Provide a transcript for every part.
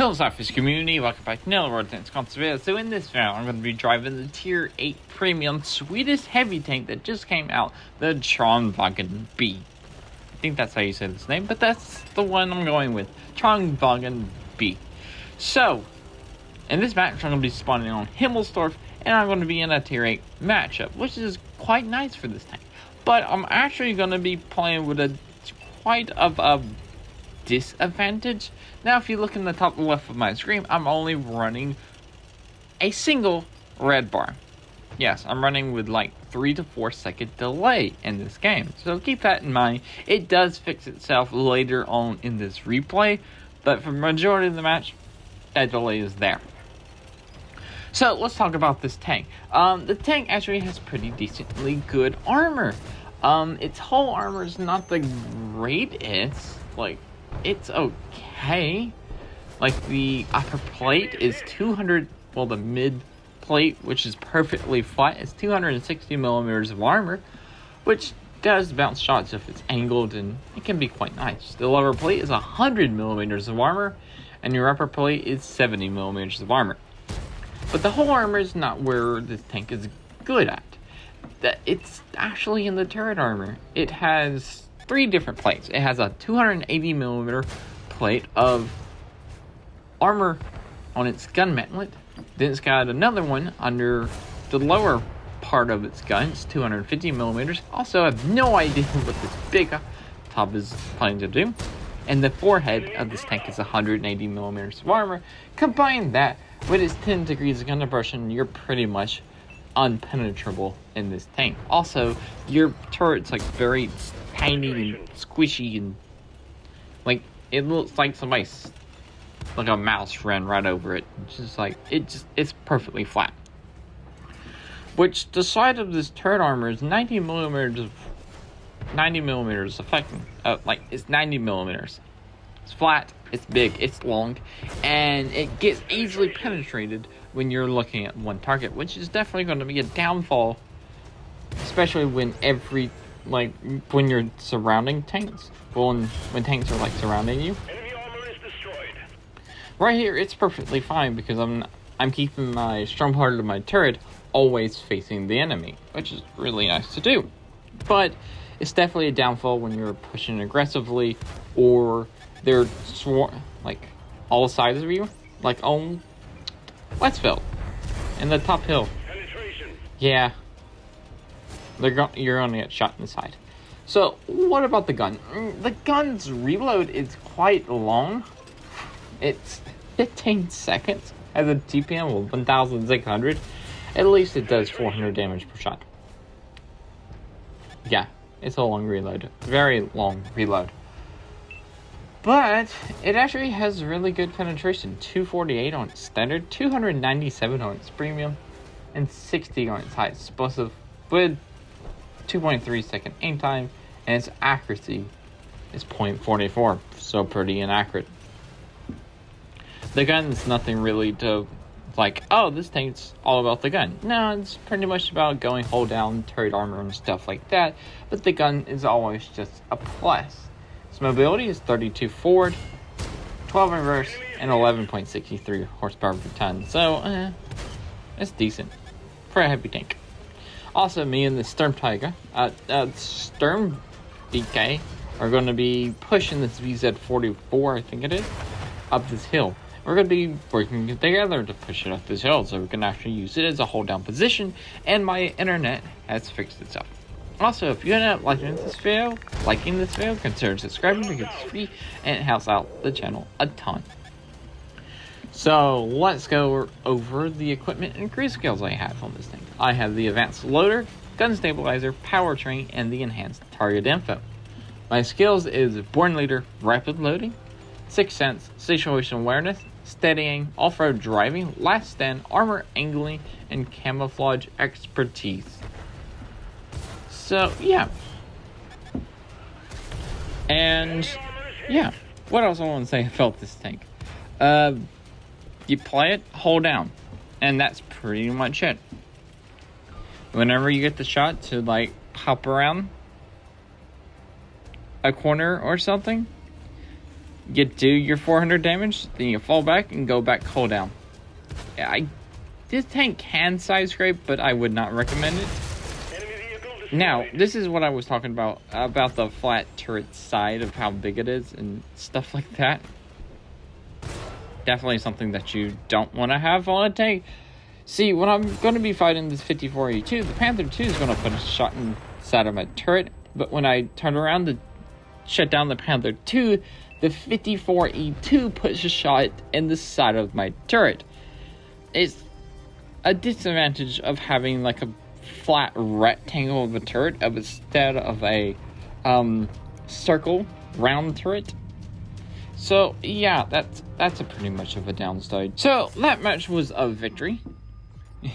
Hello SLAPAFISH community, welcome back to another World Tanks Console video. So in this video, I'm going to be driving the Tier 8 Premium Swedish heavy tank that just came out, the Tornvagn B. I think that's how you say this name, but that's the one I'm going with, Tornvagn B. So, in this match, I'm going to be spawning on Himmelsdorf, and I'm going to be in a Tier 8 matchup, which is quite nice for this tank. But I'm actually going to be playing with a quite of a disadvantage. Now if you look in the top left of my screen, I'm only running a single red bar. Yes, I'm running with like 3 to 4 second delay in this game, so keep that in mind. It does fix itself later on in this replay, but for the majority of the match, that delay is there. So let's talk about this tank. The tank actually has pretty decently good armor. Its whole armor is not the greatest, like, it's okay. Like, the upper plate is 200, well, the mid plate, which is perfectly flat, is 260 millimeters of armor, which does bounce shots if it's angled, and it can be quite nice. The lower plate is 100 millimeters of armor, and your upper plate is 70 millimeters of armor. But the whole armor is not where this tank is good at. It's actually in the turret armor. It has 3 different plates. It has a 280 millimeter plate of armor on its gun mantlet. Then it's got another one under the lower part of its gun. It's 250 millimeters. Also, I have no idea what this big top is planning to do. And the forehead of this tank is 180 millimeters of armor. Combine that with its 10 degrees of gun depression, you're pretty much unpenetrable in this tank. Also, your turret's like very tiny and squishy, and like it looks like somebody's, like a mouse ran right over it. It's just like it's perfectly flat. Which the side of this turret armor is 90 millimeters affecting. Like it's 90 millimeters. It's flat, it's big, it's long, and it gets easily penetrated when you're looking at one target, which is definitely going to be a downfall, especially when when you're surrounding tanks. Well, when tanks are like surrounding you. Enemy armor is destroyed. Right here, it's perfectly fine because I'm keeping my strong part of my turret always facing the enemy, which is really nice to do. But it's definitely a downfall when you're pushing aggressively, or they're like all sides of you, like on Westfield in the top hill. Penetration. Yeah, you're gonna get shot in the side. So what about the gun? The gun's reload is quite long. It's 15 seconds. Has a TPM of 1,600. At least it does 400 damage per shot. Yeah, it's a long reload. Very long reload. But it actually has really good penetration. 248 on its standard, 297 on its premium, and 60 on its high explosive, with 2.3 second aim time, and its accuracy is 0.44, so pretty inaccurate. The gun is nothing really to like, oh, this tank's all about the gun. No, it's pretty much about going hold down, turret armor and stuff like that, but the gun is always just a plus. Its mobility is 32 forward, 12 reverse, and 11.63 horsepower per ton. So, it's decent for a heavy tank. Also, me and the Sturm DK are going to be pushing this VZ44, I think it is, up this hill. We're going to be working together to push it up this hill, so we can actually use it as a hold down position, and my internet has fixed itself. Also, if you end up liking this video, consider subscribing because it's free and it helps out the channel a ton. So let's go over the equipment and crew skills I have on this thing. I have the advanced loader, gun stabilizer, powertrain, and the enhanced target info. My skills is born leader, rapid loading, sixth sense, situation awareness, steadying, off-road driving, last stand, armor angling, and camouflage expertise. So, yeah. And, yeah. What else I want to say about this tank? You play it, hold down. And that's pretty much it. Whenever you get the shot to, like, hop around a corner or something, You do your 400 damage, then you fall back and go back cooldown. This tank can side scrape, but I would not recommend it. Enemy vehicle destroyed. Now, this is what I was talking about the flat turret side of how big it is and stuff like that. Definitely something that you don't want to have on a tank. See, when I'm going to be fighting this 54E2, the Panther 2 is going to put a shot inside of my turret, but when I turn around to shut down the Panther 2, the 54E2 puts a shot in the side of my turret. It's a disadvantage of having like a flat rectangle of a turret instead of a circle round turret. So yeah, that's a pretty much of a downside. So that match was a victory,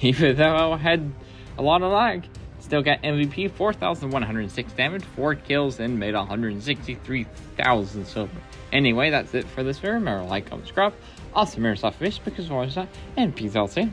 even though I had a lot of lag. Still got MVP, 4,106 damage, 4 kills, and made 163,000 silver. Anyway, that's it for this video. Remember, like, comment, subscribe. Also, mirror SLAPAFISH because we're always that, and peace out soon.